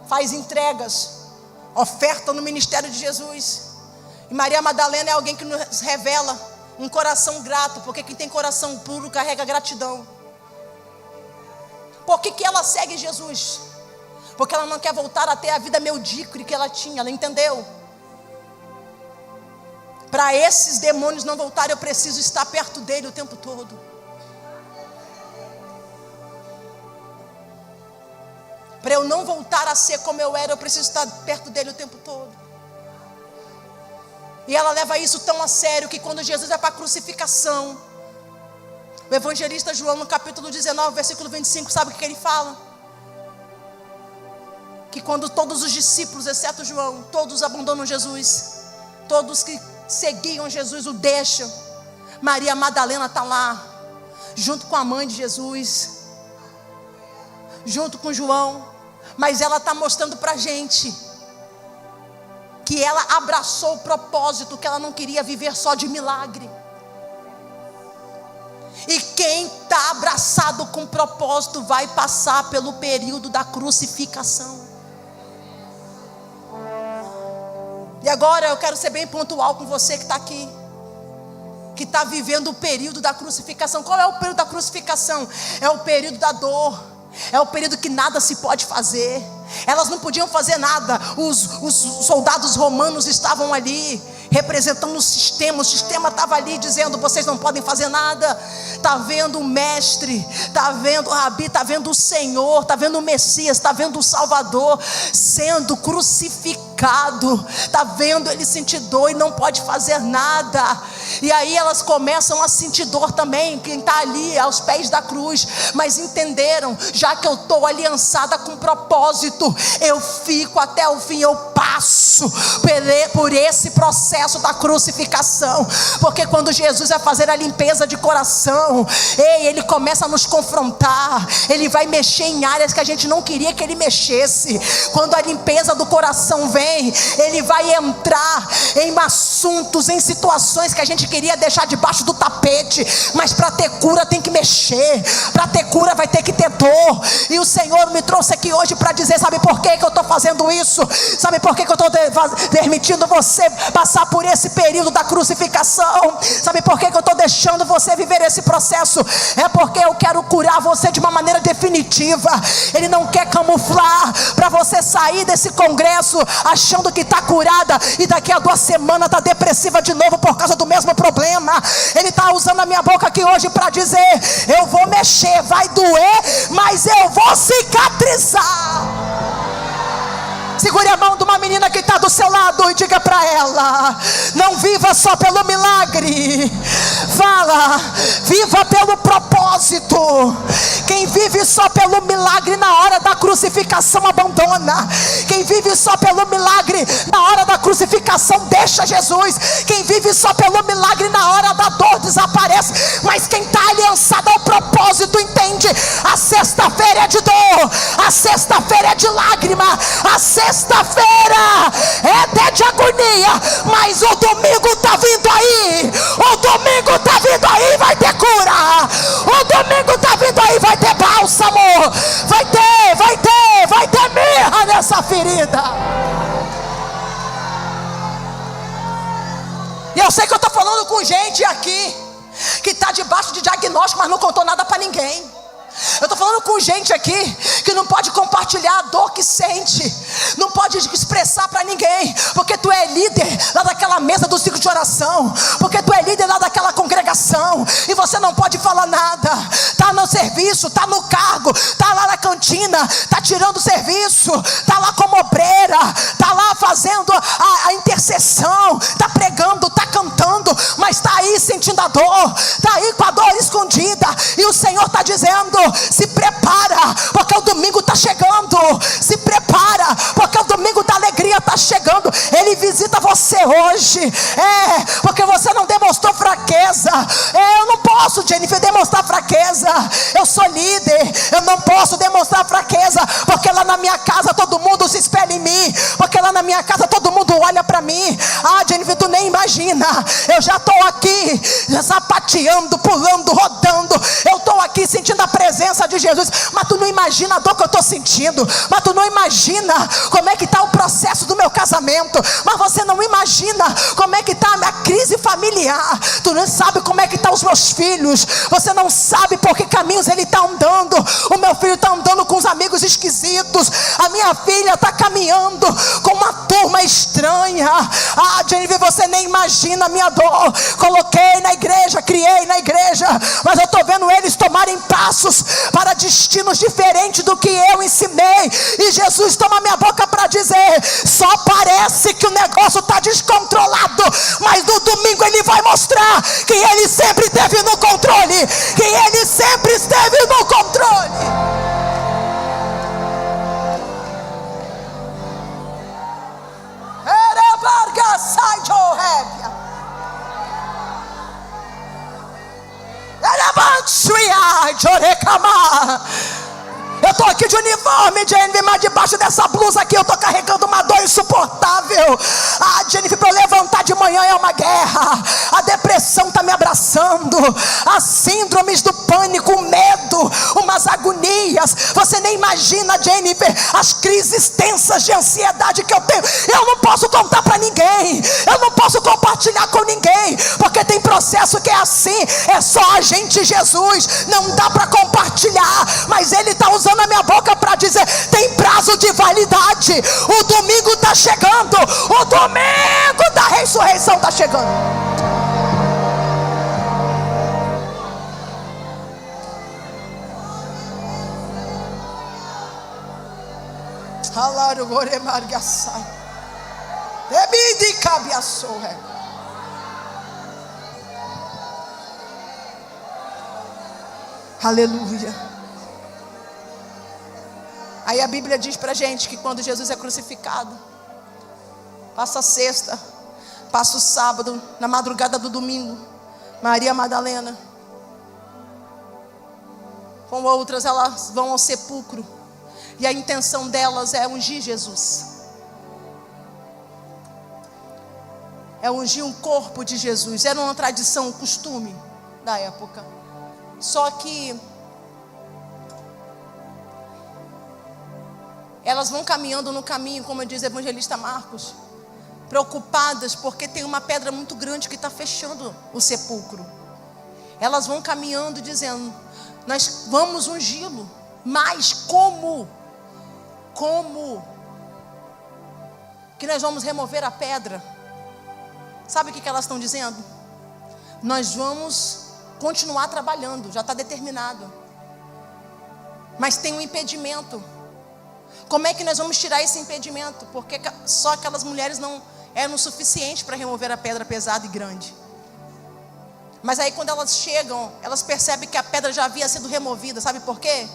faz entregas, oferta no ministério de Jesus. E Maria Madalena é alguém que nos revela um coração grato, porque quem tem coração puro carrega gratidão. Por que ela segue Jesus? Porque ela não quer voltar a ter a vida medíocre que ela tinha. Ela entendeu: para esses demônios não voltarem, eu preciso estar perto dele o tempo todo. Para eu não voltar a ser como eu era, eu preciso estar perto dele o tempo todo. E ela leva isso tão a sério que quando Jesus vai para a crucificação, o evangelista João, no capítulo 19, versículo 25, sabe o que ele fala? Que quando todos os discípulos, exceto João, todos abandonam Jesus, todos que seguiam Jesus o deixam, Maria Madalena está lá, junto com a mãe de Jesus, junto com João. Mas ela está mostrando para a gente que ela abraçou o propósito, que ela não queria viver só de milagre. E quem está abraçado com propósito vai passar pelo período da crucificação. E agora eu quero ser bem pontual com você que está aqui, que está vivendo o período da crucificação. Qual é o período da crucificação? É o período da dor, é o período que nada se pode fazer. Elas não podiam fazer nada. Os soldados romanos estavam ali representando o sistema estava ali dizendo: vocês não podem fazer nada. Está vendo o mestre, está vendo o rabi, está vendo o Senhor, está vendo o Messias, está vendo o Salvador sendo crucificado, está vendo ele sentir dor e não pode fazer nada. E aí elas começam a sentir dor também, quem está ali aos pés da cruz, mas entenderam: já que eu estou aliançada com propósito, eu fico até o fim, eu passo por esse processo da crucificação. Porque quando Jesus vai fazer a limpeza de coração, ele começa a nos confrontar, ele vai mexer em áreas que a gente não queria que ele mexesse. Quando a limpeza do coração vem, ele vai entrar em assuntos, em situações que a gente queria deixar debaixo do tapete, mas para ter cura tem que mexer, para ter cura vai ter que ter dor. E o Senhor me trouxe aqui hoje para dizer: sabe por que eu estou fazendo isso? Sabe por que eu estou permitindo você passar por esse período da crucificação? Sabe por que eu estou deixando você viver esse processo? É porque eu quero curar você de uma maneira definitiva. Ele não quer camuflar para você sair desse congresso achando que está curada e daqui a 2 semanas está depressiva de novo por causa do mesmo problema. Ele está usando a minha boca aqui hoje para dizer: eu vou mexer, vai doer, mas eu vou cicatrizar. Segure a mão de uma menina que está do seu lado e diga para ela: não viva só pelo milagre, fala, viva pelo propósito. Quem vive só pelo milagre na hora da crucificação abandona. Quem vive só pelo milagre na hora da crucificação deixa Jesus. Quem vive só pelo milagre na hora da dor desaparece. Mas quem está aliançado ao propósito entende: a sexta-feira é de dor, a sexta-feira é de lágrima, a sexta-feira é até de agonia, mas o domingo está vindo aí. O domingo está vindo aí, vai ter cura. O domingo está vindo aí, vai ter bálsamo. Vai ter mirra nessa ferida. E eu sei que eu estou falando com gente aqui que está debaixo de diagnóstico, mas não contou nada para ninguém. Eu estou falando com gente aqui que não pode compartilhar a dor que sente, não pode expressar para ninguém, porque tu é líder lá daquela mesa do ciclo de oração, porque tu é líder lá daquela congregação, e você não pode falar nada. Está no serviço, está no cargo, está lá na cantina, está tirando o serviço, está lá como obreira, está lá fazendo a intercessão, está pregando, está cantando, mas está aí sentindo a dor, está aí com a dor escondida, e o Senhor está dizendo: se prepara, porque o domingo está chegando. Se prepara, porque o domingo da alegria está chegando. Ele visita você hoje. Porque você não demonstrou fraqueza. Eu não posso, Jennifer, demonstrar fraqueza. Eu sou líder, eu não posso demonstrar fraqueza, porque lá na minha casa todo mundo se espelha em mim, porque lá na minha casa todo mundo olha para mim. Jennifer, tu nem imagina, eu já estou aqui sapateando, pulando, rodando. Eu estou aqui sentindo a presença de Jesus, mas tu não imagina a dor que eu estou sentindo, mas tu não imagina como é que está o processo do meu casamento, mas você não imagina como é que está a minha crise familiar, tu não sabe como é que estão os meus filhos, você não sabe por que caminhos ele está andando. O meu filho está andando com os amigos esquisitos, a minha filha está caminhando com uma turma estranha. Jennifer, você nem imagina a minha dor. Coloquei na igreja, criei na igreja, mas eu estou vendo eles tomarem passos para destinos diferentes do que eu ensinei, e Jesus toma minha boca para dizer: só parece que o negócio está descontrolado, mas no domingo ele vai mostrar que ele sempre esteve no controle, que ele sempre esteve no controle. Eu estou aqui de uniforme, Jennifer, mas debaixo dessa blusa aqui eu estou carregando uma dor insuportável. Jennifer, para eu levantar de manhã é uma guerra. A depressão está me abraçando, as síndromes do pânico, o medo, umas agonias. Você nem imagina, Jennifer, as crises tensas de ansiedade que eu tenho. Eu não posso contar para ninguém, eu não posso compartilhar com ninguém, porque tem processo que é assim, é só a gente, Jesus, não dá para compartilhar, mas ele está usando a minha boca para dizer: tem prazo de validade, o domingo está chegando, o domingo da ressurreição está chegando. Aleluia. Aí a Bíblia diz pra gente que quando Jesus é crucificado, passa a sexta, passa o sábado, na madrugada do domingo, Maria Madalena com outras, elas vão ao sepulcro, e a intenção delas é ungir Jesus, é ungir um corpo de Jesus. Era uma tradição, um costume da época. Só que elas vão caminhando no caminho, como diz o evangelista Marcos, preocupadas porque tem uma pedra muito grande que está fechando o sepulcro. Elas vão caminhando dizendo: nós vamos ungí-lo, mas como que nós vamos remover a pedra? Sabe o que elas estão dizendo? Nós vamos continuar trabalhando, já está determinado, mas tem um impedimento. Como é que nós vamos tirar esse impedimento? Porque só aquelas mulheres não eram o suficiente para remover a pedra pesada e grande. Mas aí quando elas chegam, elas percebem que a pedra já havia sido removida. Sabe por quê?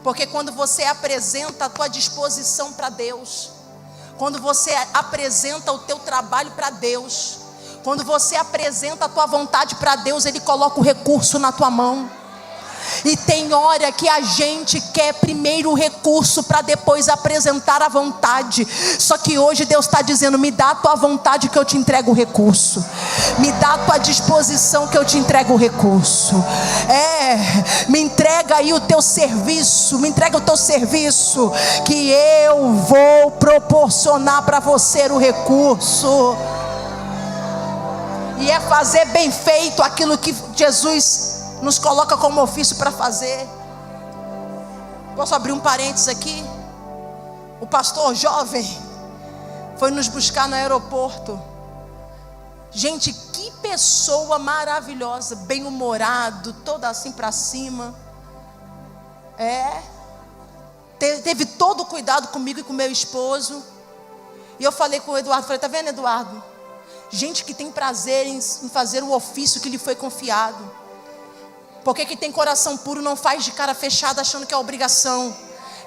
Porque quando você apresenta a tua disposição para Deus, quando você apresenta o teu trabalho para Deus, quando você apresenta a tua vontade para Deus, Ele coloca o recurso na tua mão. E tem hora que a gente quer primeiro o recurso para depois apresentar a vontade. Só que hoje Deus está dizendo: me dá a tua vontade que eu te entrego o recurso. Me dá a tua disposição que eu te entrego o recurso. Me entrega aí o teu serviço. Me entrega o teu serviço, que eu vou proporcionar para você o recurso. E é fazer bem feito aquilo que Jesus nos coloca como ofício para fazer. Posso abrir um parênteses aqui? O pastor jovem foi nos buscar no aeroporto. Gente, que pessoa maravilhosa, bem-humorado, todo assim para cima. Teve todo o cuidado comigo e com meu esposo. E eu falei com o Eduardo, falei, tá vendo, Eduardo? Gente que tem prazer em fazer o ofício que lhe foi confiado. Porque quem tem coração puro não faz de cara fechada achando que é obrigação.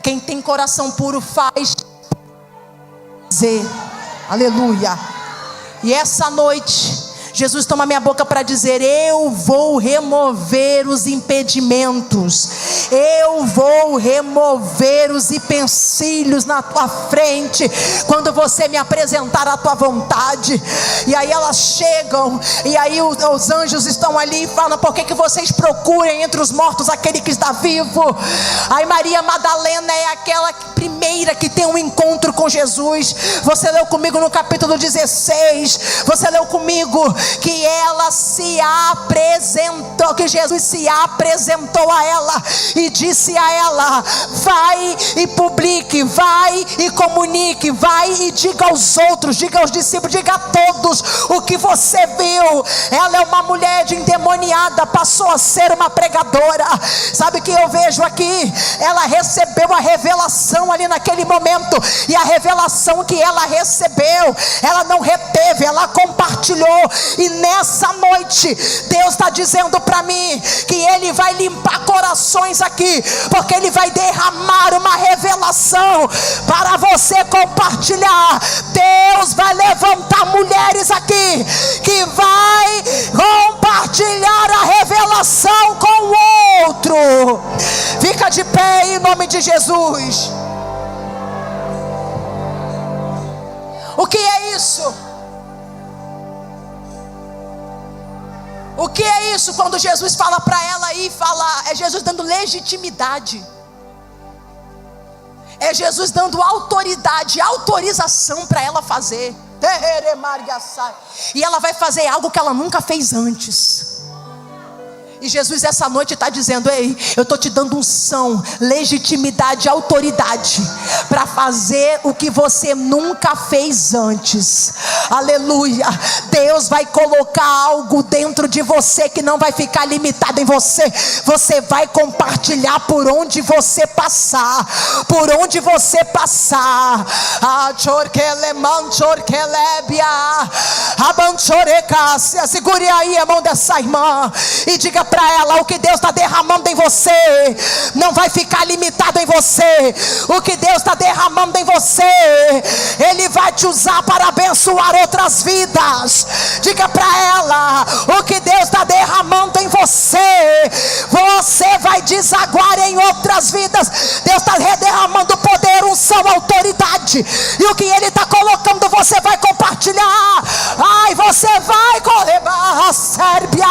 Quem tem coração puro faz fazer. Aleluia. E essa noite Jesus toma minha boca para dizer: eu vou remover os impedimentos, eu vou remover os empecilhos na tua frente, quando você me apresentar a tua vontade. E aí elas chegam, e aí os anjos estão ali e falam: por que vocês procurem entre os mortos aquele que está vivo? Aí Maria Madalena é aquela primeira que tem um encontro com Jesus. Você leu comigo no capítulo 16, você leu comigo que ela se apresentou, que Jesus se apresentou a ela e disse a ela: vai e publique, vai e comunique, vai e diga aos outros, diga aos discípulos, diga a todos o que você viu. Ela é uma mulher endemoniada, passou a ser uma pregadora. Sabe o que eu vejo aqui? Ela recebeu a revelação ali naquele momento, e a revelação que ela recebeu, ela não reteve, ela compartilhou. E nessa noite Deus está dizendo para mim que Ele vai limpar corações aqui, porque Ele vai derramar uma revelação para você compartilhar. Deus vai levantar mulheres aqui que vai compartilhar a revelação com o outro. Fica de pé em nome de Jesus. O que é isso? O que é isso? Quando Jesus fala para ela aí, é Jesus dando legitimidade, é Jesus dando autoridade, autorização para ela fazer. E ela vai fazer algo que ela nunca fez antes. E Jesus essa noite está dizendo: ei, eu estou te dando unção, legitimidade, autoridade para fazer o que você nunca fez antes. Aleluia. Deus vai colocar algo dentro de você que não vai ficar limitado em você. Você vai compartilhar por onde você passar. Por onde você passar. Segure aí a mão dessa irmã e diga para ela: o que Deus está derramando em você não vai ficar limitado em você. O que Deus está derramando em você, Ele vai te usar para abençoar outras vidas. Diga para ela: o que Deus está derramando em você, você vai desaguar em outras vidas. Deus está derramando poder, unção, autoridade, e o que Ele está colocando você vai compartilhar. Ai, você vai correr barra Sérbia,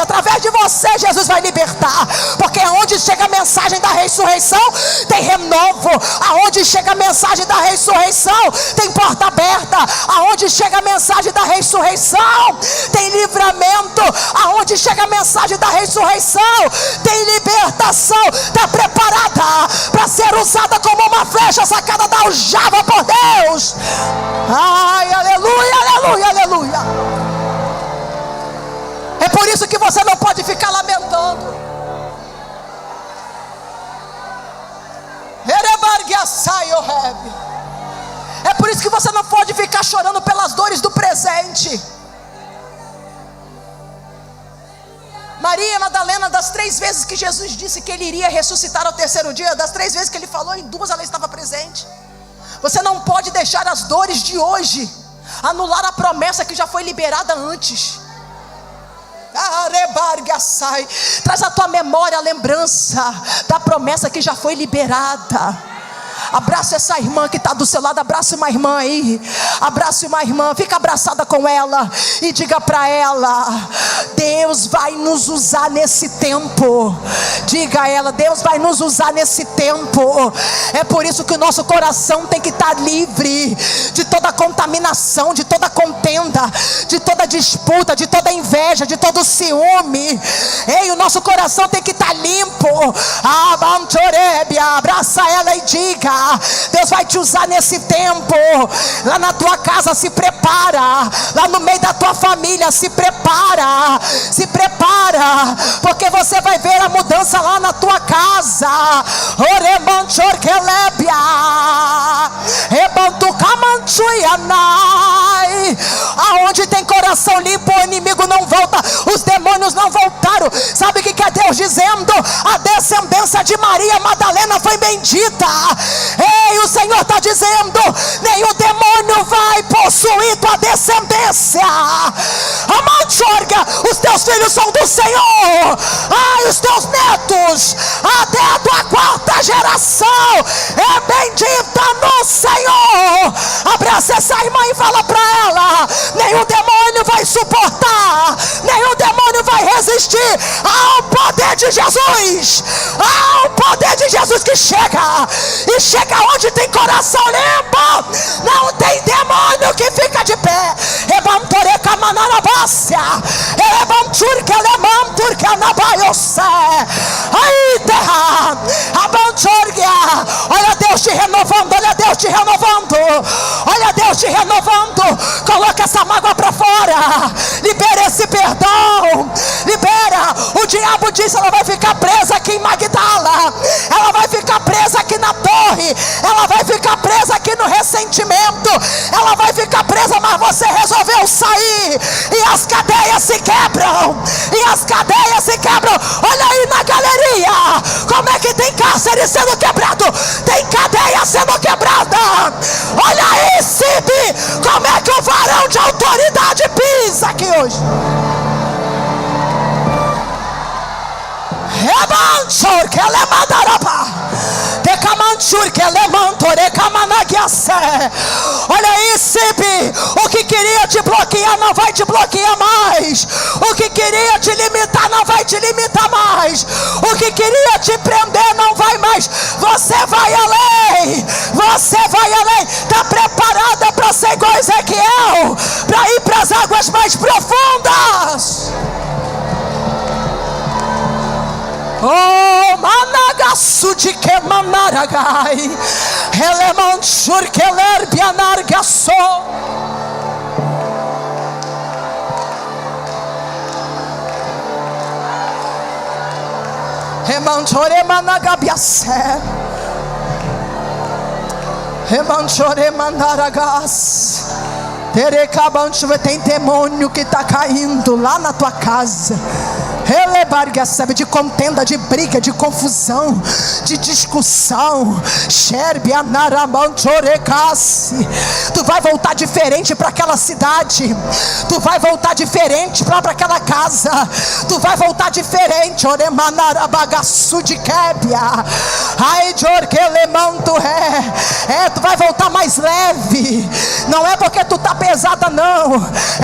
através de você Jesus vai libertar, porque aonde chega a mensagem da ressurreição tem renovo, aonde chega a mensagem da ressurreição tem porta aberta, aonde chega a mensagem da ressurreição tem livramento, aonde chega a mensagem da ressurreição tem libertação. Está preparada para ser usada como uma flecha sacada da aljava por Deus. Ai, aleluia, aleluia, aleluia. É por isso que você não pode ficar lamentando. É por isso que você não pode ficar chorando pelas dores do presente. Maria Madalena, das 3 vezes que Jesus disse que Ele iria ressuscitar ao terceiro dia, das 3 vezes que Ele falou, em 2 ela estava presente. Você não pode deixar as dores de hoje anular a promessa que já foi liberada antes. Traz à tua memória a lembrança da promessa que já foi liberada. Abraça essa irmã que está do seu lado. Abraça uma irmã aí. Abraça uma irmã. Fica abraçada com ela e diga para ela: Deus vai nos usar nesse tempo. Diga a ela: Deus vai nos usar nesse tempo. É por isso que o nosso coração tem que estar livre de toda contaminação, de toda contenda, de conta de toda inveja, de todo ciúme. Ei, o nosso coração tem que estar limpo. Abraça ela e diga: Deus vai te usar nesse tempo. Lá na tua casa, se prepara. Lá no meio da tua família, se prepara. Se prepara, porque você vai ver a mudança lá na tua casa. Aonde tem coração limpo, o inimigo não volta, os demônios não voltaram. Sabe o que é Deus dizendo? A descendência de Maria Madalena foi bendita. Ei, o Senhor está dizendo: nenhum demônio vai possuir tua descendência. Os teus filhos são do Senhor. Os teus netos, até a tua quarta geração, é bendita no Senhor. Abraça essa irmã e fala para ela: nenhum demônio vai suportar, nenhum demônio vai resistir ao poder de Jesus. Ao poder de Jesus que chega, e chega onde tem coração limpo. Não tem demônio que fica de pé. Olha Deus te renovando, olha Deus te renovando, olha Deus te renovando. Coloca essa mágoa para fora, libera esse perdão, libera. O diabo disse: ela vai ficar presa aqui em Magdala, ela vai ficar presa aqui na torre, ela vai ficar presa aqui no ressentimento, ela vai ficar presa, mas você resolveu sair, e as cadeias se quebram, e as cadeias se quebram. Olha aí na galeria, como é que tem cárcere sendo quebrado, tem cadeia sendo quebrada. Olha aí, Cib, como é que o varão de autoridade pisa aqui hoje. Olha aí, Cib, o que queria te bloquear não vai te bloquear mais, o que queria te limitar não vai te limitar mais, o que queria te prender não vai mais. Você vai além, você vai além. Está preparada para ser igual Ezequiel, para ir para as águas mais profundas. Oh, managasu de que manaragai, elemanchur que lerbianargaso. Remanchore managabiase, remanchore manaragas. Tem demônio que está caindo lá na tua casa. De contenda, de briga, de confusão, de discussão. Tu vai voltar diferente para aquela cidade, tu vai voltar diferente para aquela casa, tu vai voltar diferente. Tu vai voltar mais leve. Não é porque tu está pesada, não,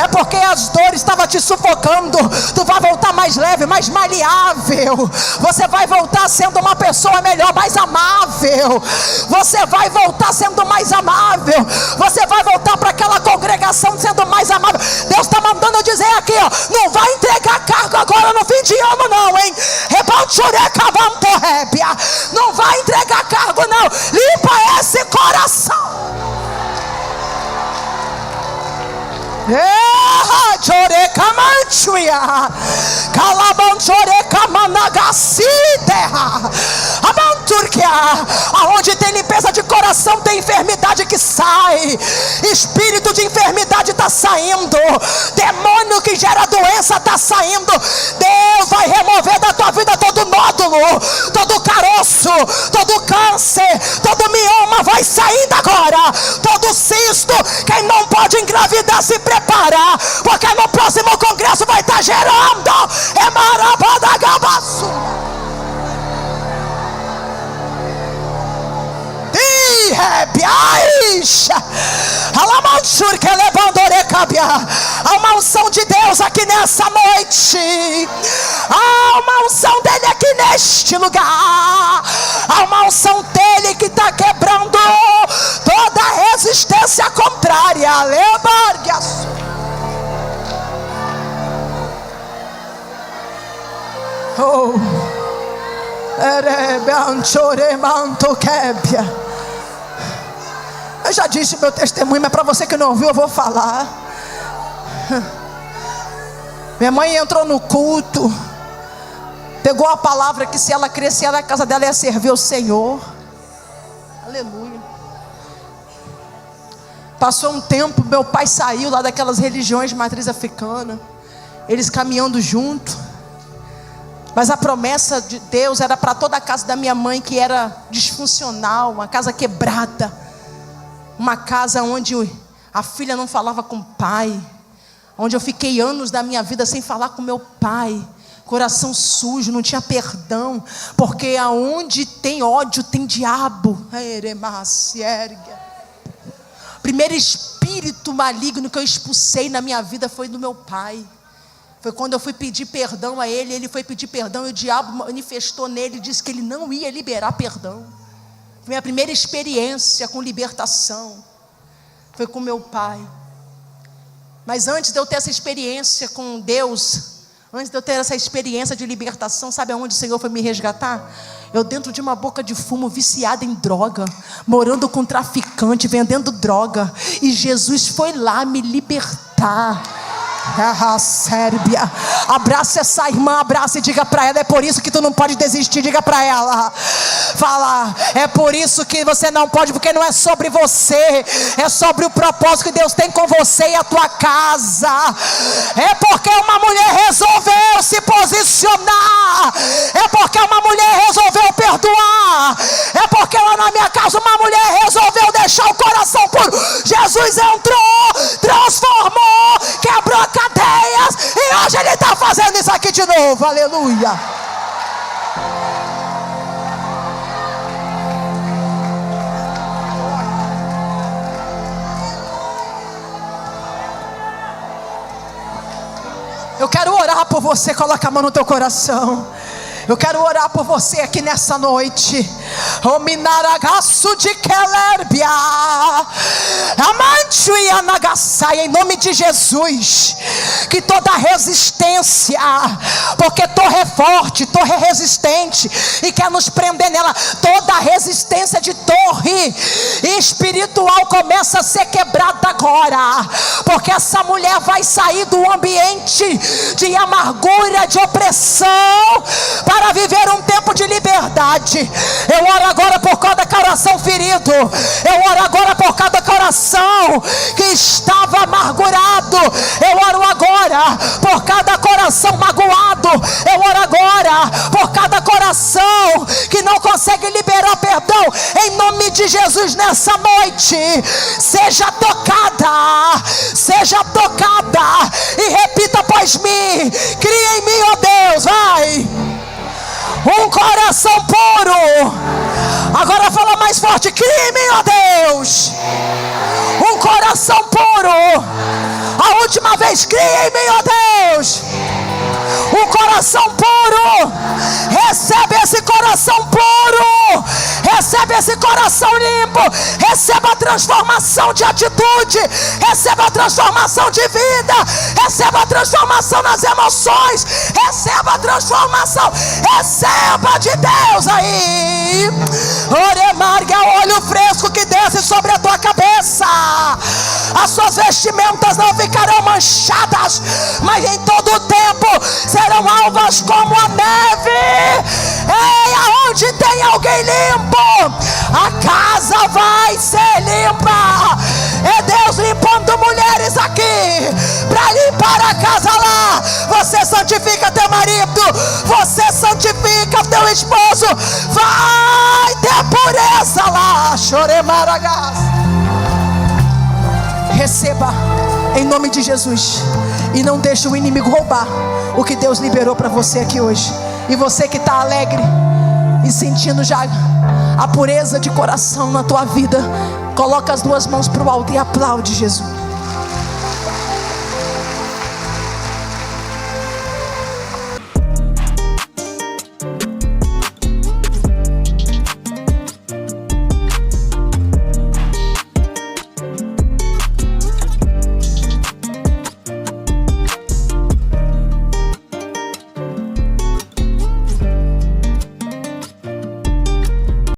é porque as dores estavam te sufocando. Tu vai voltar mais leve, mais maleável. Você vai voltar sendo uma pessoa melhor, mais amável. Você vai voltar sendo mais amável. Você vai voltar para aquela congregação sendo mais amável. Deus está mandando dizer aqui, ó, não vai entregar cargo agora no fim de ano, não, hein? Não vai entregar cargo, não. Limpa esse coração. Aonde tem limpeza de coração, tem enfermidade que sai. Espírito de enfermidade está saindo, demônio que gera doença está saindo. Deus vai remover da tua vida todo nódulo, todo caroço, todo câncer, todo mioma vai saindo agora, todo cisto. Quem não pode engravidar se prepara, porque no próximo congresso vai estar gerando. É marabadagabaço. Há uma unção de Deus aqui nessa noite. Há uma unção dele aqui neste lugar. Há uma unção dele que está quebrando toda resistência contrária. Oh, eu já disse meu testemunho, mas para você que não ouviu, eu vou falar. Minha mãe entrou no culto, pegou a palavra que se ela crescer na casa dela ia servir o Senhor. Aleluia. Passou um tempo, meu pai saiu lá daquelas religiões de matriz africana, eles caminhando junto. Mas a promessa de Deus era para toda a casa da minha mãe, que era disfuncional, uma casa quebrada, uma casa onde a filha não falava com o pai, onde eu fiquei anos da minha vida sem falar com meu pai, coração sujo, não tinha perdão, porque aonde tem ódio tem diabo. O primeiro espírito maligno que eu expulsei na minha vida foi do meu pai. Foi quando eu fui pedir perdão a ele, ele foi pedir perdão e o diabo manifestou nele e disse que ele não ia liberar perdão. Foi minha primeira experiência com libertação, foi com meu pai. Mas antes de eu ter essa experiência com Deus, antes de eu ter essa experiência de libertação, sabe aonde o Senhor foi me resgatar? Eu dentro de uma boca de fumo, viciada em droga, morando com traficante, vendendo droga, e Jesus foi lá me libertar. Sérbia, abraça essa irmã, abraça e diga para ela: é por isso que tu não pode desistir. Diga para ela, fala, é por isso que você não pode, porque não é sobre você, é sobre o propósito que Deus tem com você e a tua casa. É porque uma mulher resolveu se posicionar, é porque uma mulher resolveu perdoar, é porque lá na minha casa uma mulher resolveu deixar o coração puro. Jesus entrou, transformou, quebrou cadeias, e hoje ele está fazendo isso aqui de novo. Aleluia. Eu quero orar por você. Coloca a mão no teu coração. Eu quero orar por você aqui nessa noite. O minaragaço de Kelerbia, amante anagaçai, em nome de Jesus, que toda resistência, porque torre é forte, torre é resistente e quer nos prender nela, toda resistência de torre espiritual começa a ser quebrada agora, porque essa mulher vai sair do ambiente de amargura, de opressão, para viver um tempo de liberdade. Eu oro agora por cada coração ferido, eu oro agora por cada coração que estava amargurado, eu oro agora por cada coração magoado, eu oro agora por cada coração que não consegue liberar perdão. Em nome de Jesus, nessa noite, seja tocada e repita após mim: cria em mim, ó Deus, vai, um coração puro. Agora fala mais forte: cria em mim, ó Deus, um coração puro. A última vez: cria em mim, ó Deus, um coração puro. Recebe esse coração puro, recebe esse coração limpo, receba a transformação de atitude, receba a transformação de vida, receba a transformação nas emoções, receba a transformação, receba de Deus aí. Oremarga, olho fresco que desce sobre a tua cabeça, as suas vestimentas não ficarão manchadas, mas em todo o tempo serão alvas como a neve. Ei, aonde tem alguém limpo, a casa vai ser limpa. É Deus limpando mulheres aqui, para limpar a casa lá. Você santifica teu marido, você santifica teu esposo, vai ter pureza lá. Choremaragas. Receba em nome de Jesus, e não deixe o inimigo roubar o que Deus liberou para você aqui hoje. E você que está alegre e sentindo já a pureza de coração na tua vida, coloca as duas mãos para o alto e aplaude Jesus.